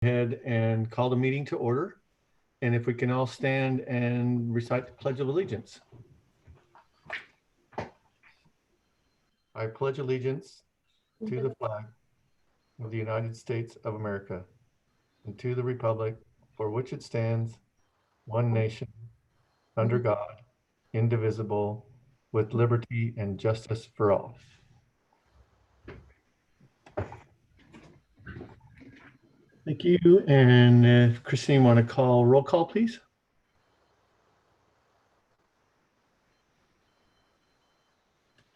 ahead and call the meeting to order. And if we can all stand and recite the Pledge of Allegiance. I pledge allegiance to the flag of the United States of America and to the republic for which it stands, one nation, under God, indivisible, with liberty and justice for all. Thank you. And if Christine want to call roll call, please.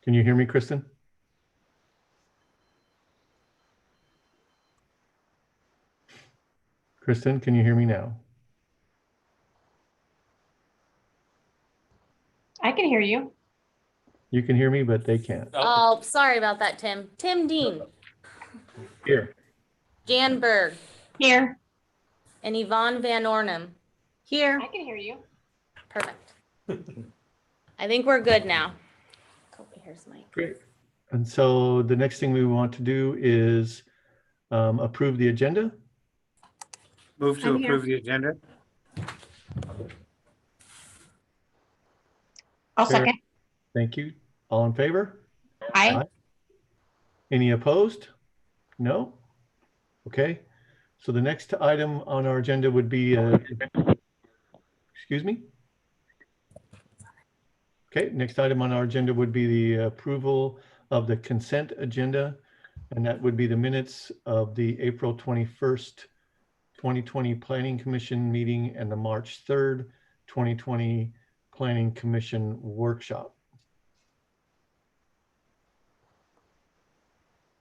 Can you hear me, Kristen? Kristen, can you hear me now? I can hear you. You can hear me, but they can't. Oh, sorry about that, Tim. Tim Dean, Here. Jan Berg, Here. and Yvonne Van Ornum. Here. I can hear you. Perfect. I think we're good now. Oh, here's Mike. Great. And so the next thing we want to do is approve the agenda. Move to I'm here. approve the agenda. I'll Fair. second. Thank you. All in favor? Aye. Any opposed? No? Okay. So the next item on our agenda would be, excuse me? Okay, next item on our agenda would be the approval of the consent agenda. And that would be the minutes of the April 21st, 2020 Planning Commission meeting and the March 3rd, 2020 Planning Commission workshop.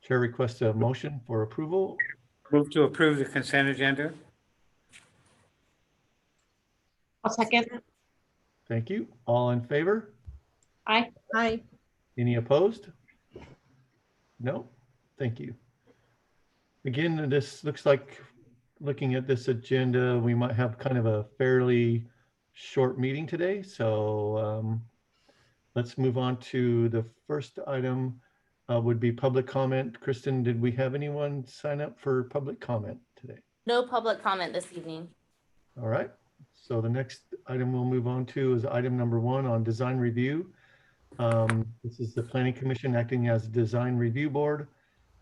Chair requests a motion for approval. Move to approve the consent agenda. I'll second. Thank you. All in favor? Aye. Aye. Any opposed? No? Thank you. Again, this looks like, looking at this agenda, we might have kind of a fairly short meeting today. So let's move on to the first item would be public comment. Kristen, did we have anyone sign up for public comment today? No public comment this evening. All right. So the next item we'll move on to is item number 1 on design review. This is the Planning Commission acting as design review board.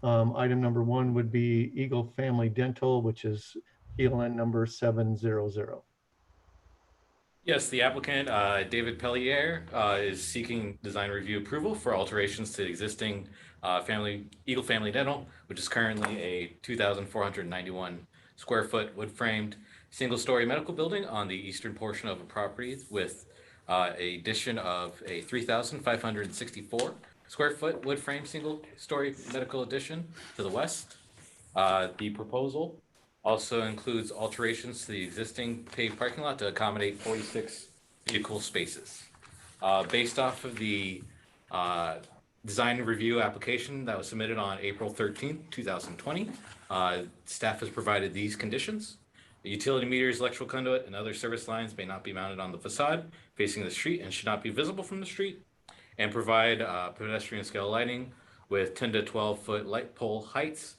Item number 1 would be Eagle Family Dental, which is PLN number 700. Yes, the applicant, David Pellier, is seeking design review approval for alterations to the existing Eagle Family Dental, which is currently a 2,491 square foot wood framed single-story medical building on the eastern portion of a property with a addition of a 3,564 square foot wood frame single-story medical addition to the west. The proposal also includes alterations to the existing paved parking lot to accommodate 46 vehicle spaces. Based off of the design review application that was submitted on April 13th, 2020, staff has provided these conditions. The utility meters, electrical conduit, and other service lines may not be mounted on the facade facing the street and should not be visible from the street, and provide pedestrian scale lighting with 10 to 12 foot light pole heights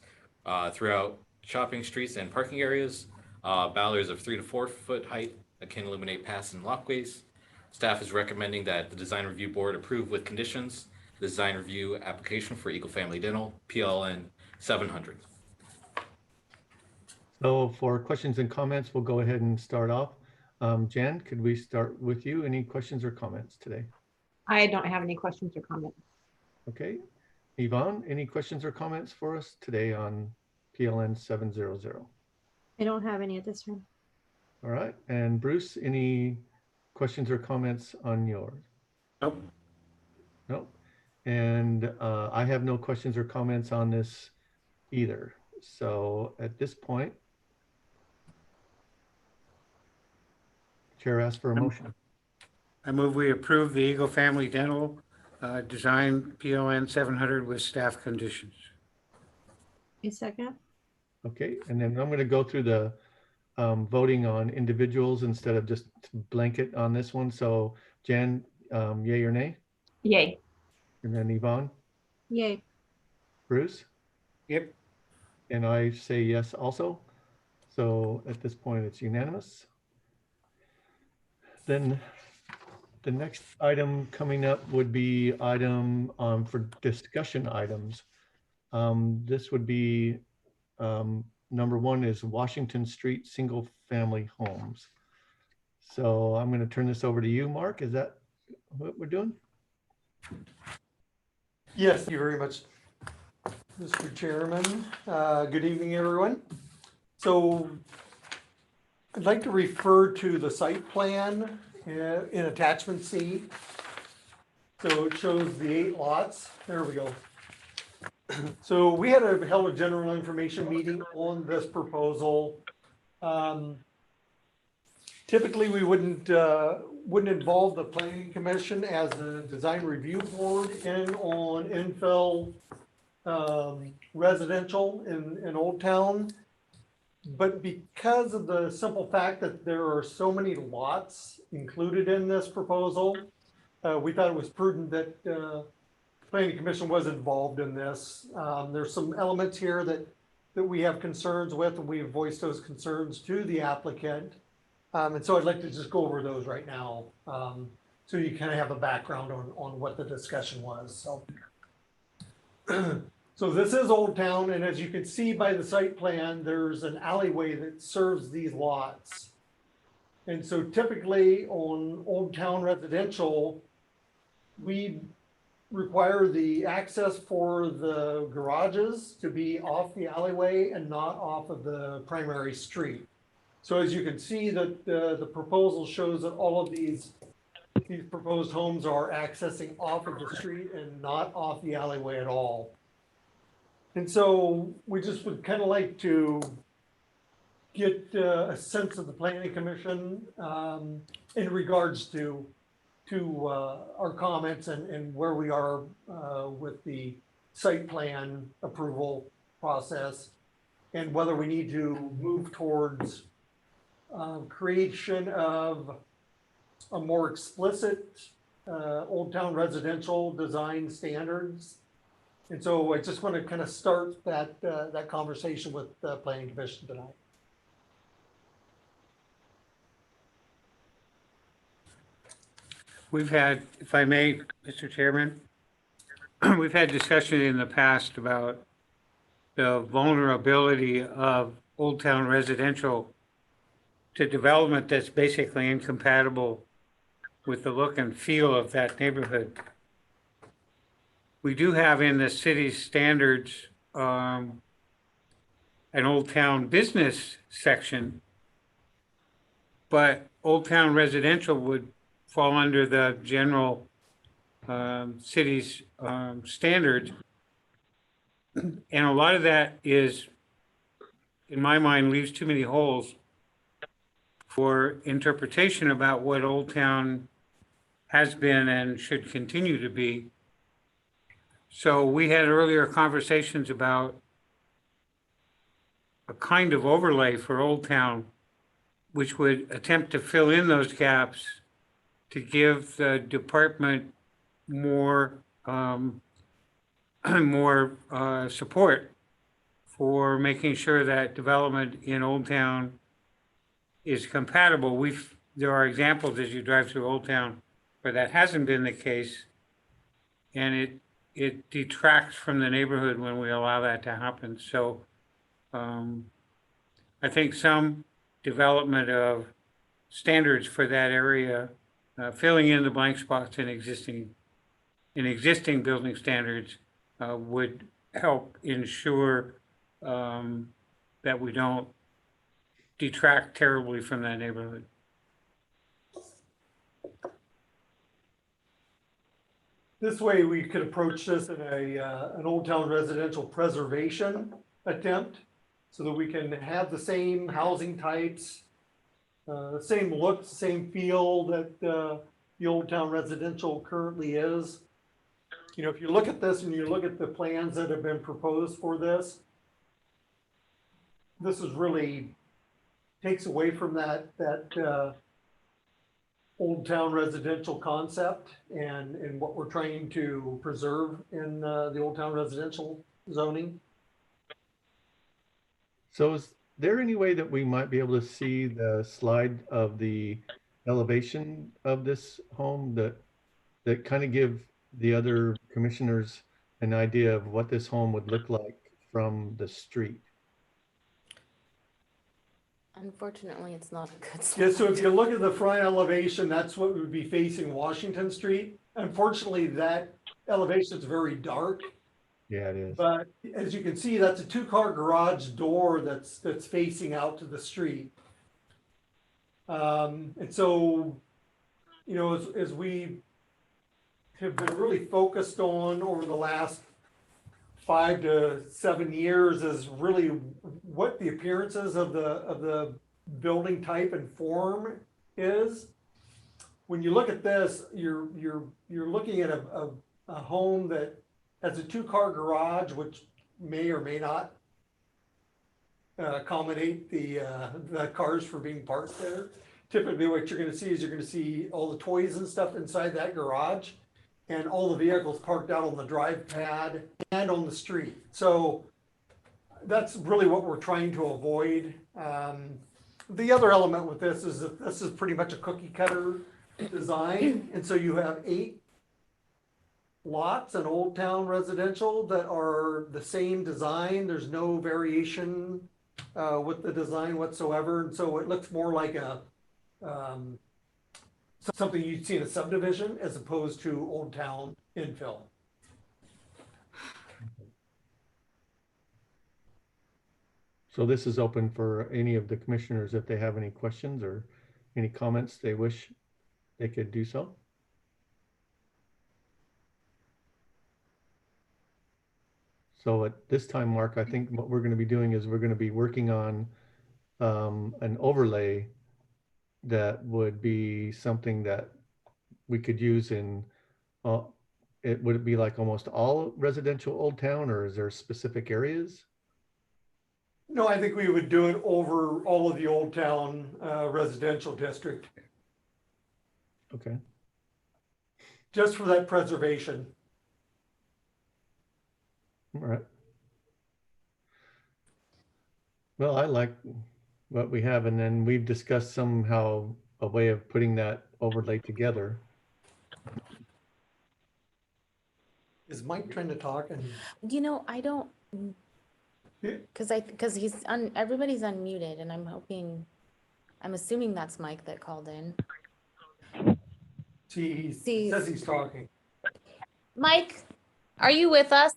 throughout shopping streets and parking areas, ballards of 3 to 4 foot height that can illuminate paths and walkways. Staff is recommending that the design review board approve with conditions the design review application for Eagle Family Dental, PLN 700. So for questions and comments, we'll go ahead and start off. Jan, could we start with you? Any questions or comments today? I don't have any questions or comments. Okay. Yvonne, any questions or comments for us today on PLN 700? I don't have any at this time. All right. And Bruce, any questions or comments on yours? Nope. Nope. And I have no questions or comments on this either. So at this point, Chair asks for a motion. I move we approve the Eagle Family Dental design PLN 700 with staff conditions. A second? Okay. And then I'm going to go through the voting on individuals instead of just blanket on this one. So Jan, yay or nay? Yay. And then Yvonne, Yay. Bruce, Yep. and I say yes also. So at this point, it's unanimous. Then the next item coming up would be item for discussion items. This would be number one is Washington Street single family homes. So I'm going to turn this over to you, Mark. Is that what we're doing? Yes, thank you very much, Mr. Chairman. Good evening, everyone. So I'd like to refer to the site plan in attachment C. So it shows the 8 lots. There we go. So we held a general information meeting on this proposal. Typically, we wouldn't involve the planning commission as a design review board on infill residential in Old Town. But because of the simple fact that there are so many lots included in this proposal, we thought it was prudent that planning commission was involved in this. There's some elements here that we have concerns with, and we have voiced those concerns to the applicant. And so I'd like to just go over those right now, so you kind of have a background on what the discussion was. So this is Old Town, and as you can see by the site plan, there's an alleyway that serves these lots. And so typically on Old Town residential, we require the access for the garages to be off the alleyway and not off of the primary street. So as you can see, that the proposal shows that all of these proposed homes are accessing off of the street and not off the alleyway at all. And so we just would kind of like to get a sense of the planning commission in regards to our comments and where we are with the site plan approval process, and whether we need to move towards creation of a more explicit Old Town residential design standards. And so I just want to kind of start that conversation with the planning commission tonight. We've had, if I may, Mr. Chairman, we've had discussion in the past about the vulnerability of Old Town residential to development that's basically incompatible with the look and feel of that neighborhood. We do have in the city's standards an Old Town business section, but Old Town residential would fall under the general city's standards. And a lot of that is, in my mind, leaves too many holes for interpretation about what Old Town has been and should continue to be. So we had earlier conversations about a kind of overlay for Old Town, which would attempt to fill in those gaps to give the department more support for making sure that development in Old Town is compatible. There are examples as you drive through Old Town where that hasn't been the case, and it detracts from the neighborhood when we allow that to happen. So I think some development of standards for that area, filling in the blank spots in existing building standards would help ensure that we don't detract terribly from that neighborhood. This way we could approach this in an Old Town residential preservation attempt, so that we can have the same housing types, the same look, same feel that the Old Town residential currently is. You know, if you look at this and you look at the plans that have been proposed for this is really takes away from that Old Town residential concept and what we're trying to preserve in the Old Town residential zoning. So is there any way that we might be able to see the slide of the elevation of this home that kind of give the other commissioners an idea of what this home would look like from the street? Unfortunately, it's not a good Yeah, so slide. if you look at the front elevation, that's what would be facing Washington Street. Unfortunately, that elevation is very dark, Yeah, it is. but as you can see, that's a two-car garage door that's facing out to the street. And so, you know, as we have been really focused on over the last 5 to 7 years is really what the appearances of the building type and form is. When you look at this, you're looking at a home that has a two-car garage, which may or may not accommodate the cars for being parked there. Typically, what you're going to see is you're going to see all the toys and stuff inside that garage, and all the vehicles parked out on the drive pad and on the street. So that's really what we're trying to avoid. The other element with this is that this is pretty much a cookie cutter design. And so you have 8 lots in Old Town Residential that are the same design. There's no variation with the design whatsoever. And so it looks more like a something you'd see in a subdivision as opposed to Old Town infill. So this is open for any of the commissioners if they have any questions or any comments they wish they could do so. So at this time, Mark, I think what we're going to be doing is we're going to be working on an overlay that would be something that we could use in, would it be like almost all residential Old Town, or is there specific areas? No, I think we would do it over all of the Old Town residential district, Okay. just for that preservation. All right. Well, I like what we have, and then we've discussed somehow a way of putting that overlay together. Is Mike trying to talk? And You know, I don't, Yeah. because everybody's unmuted, and I'm assuming that's Mike that called in. see, he See- says he's talking. Mike, are you with us?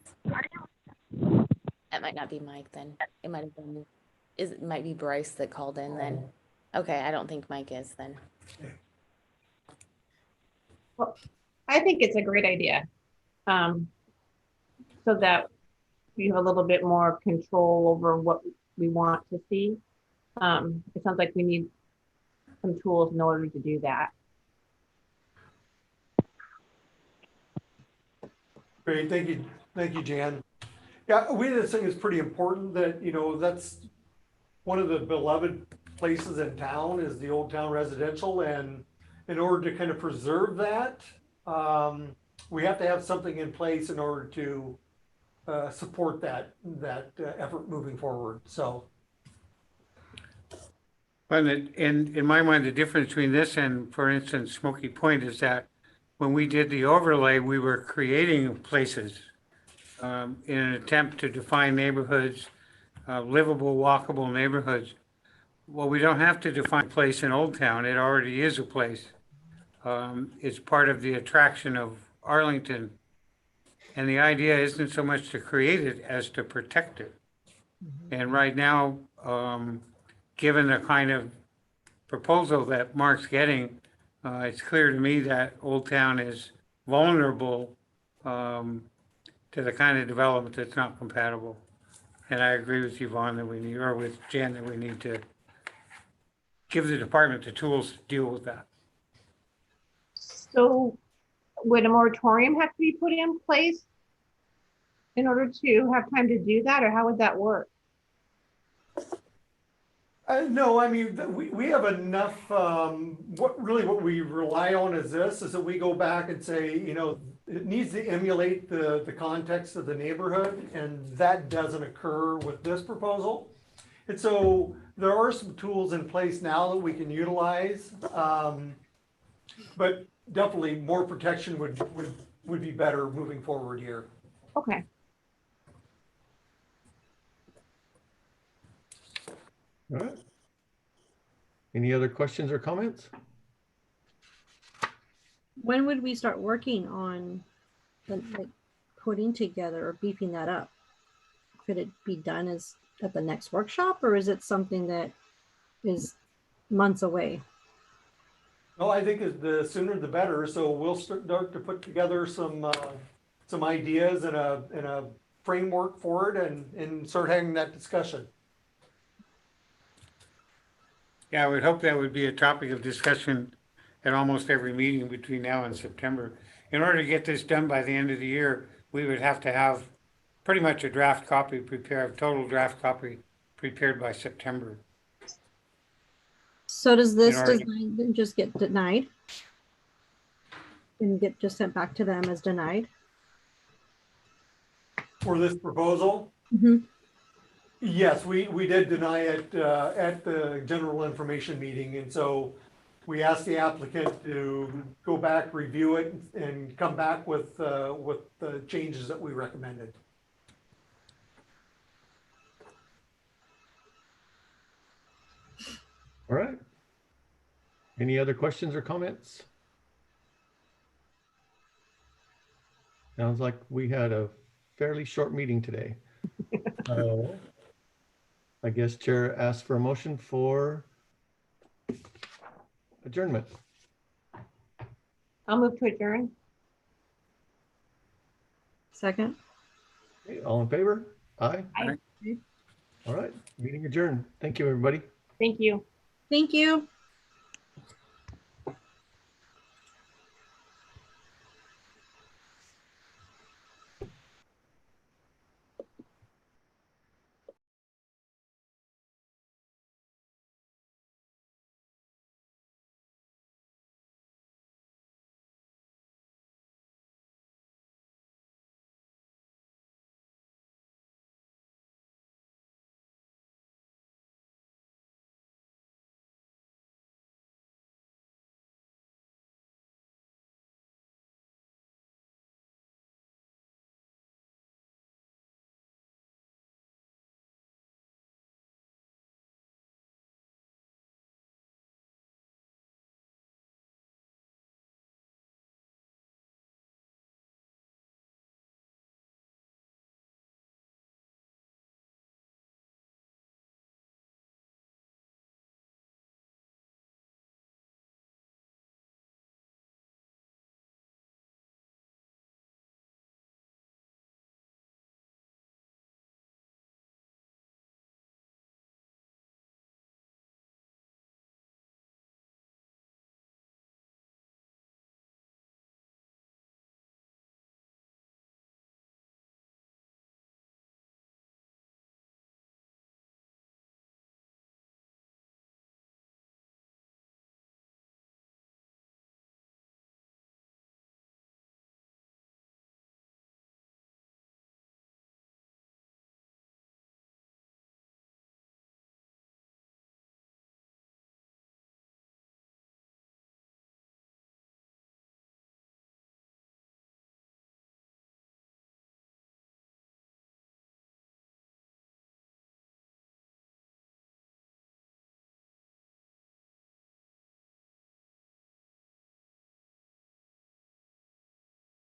That might not be Mike then. It might have been, it might be Bryce that called in then. Okay, I don't think Mike is then. I think it's a great idea. So that you have a little bit more control over what we want to see. It sounds like we need some tools in order to do that. Great, thank you, Jan. Yeah, we just think it's pretty important that, you know, that's one of the beloved places in town is the Old Town Residential, and in order to kind of preserve that, we have to have something in place in order to support that effort moving forward, so. Well, in my mind, the difference between this and, for instance, Smoky Point is that when we did the overlay, we were creating places in an attempt to define neighborhoods, livable, walkable neighborhoods. Well, we don't have to define a place in Old Town. It already is a place. It's part of the attraction of Arlington. And the idea isn't so much to create it as to protect it. And right now, given the kind of proposal that Mark's getting, it's clear to me that Old Town is vulnerable to the kind of development that's not compatible. And I agree with Yvonne that we need, or with Jan, that we need to give the department the tools to deal with that. So would a moratorium have to be put in place in order to have time to do that, or how would that work? No, I mean, we have enough, what we rely on is that we go back and say, you know, it needs to emulate the context of the neighborhood, and that doesn't occur with this proposal. And so there are some tools in place now that we can utilize. But definitely more protection would be better moving forward here. Okay. All right. Any other questions or comments? When would we start working on like putting together or beefing that up? Could it be done as at the next workshop, or is it something that is months away? No, I think the sooner the better. So we'll start to put together some ideas and a framework for it and start having that discussion. Yeah, I would hope that would be a topic of discussion at almost every meeting between now and September. In order to get this done by the end of the year, we would have to have pretty much a draft copy prepared, total draft copy prepared by September. So does this In order- design then just get denied? And get just sent back to them as denied? For this proposal, Mhm. yes, we did deny it at the general information meeting. And so we asked the applicant to go back, review it, and come back with the changes that we recommended. All right. Any other questions or comments? Sounds like we had a fairly short meeting today. So I guess Chair asked for a motion for adjournment. I'll move to adjourn. Second? Okay, all in favor? Aye. Aye. All right, meeting adjourned. Thank you, everybody. Thank you. Thank you.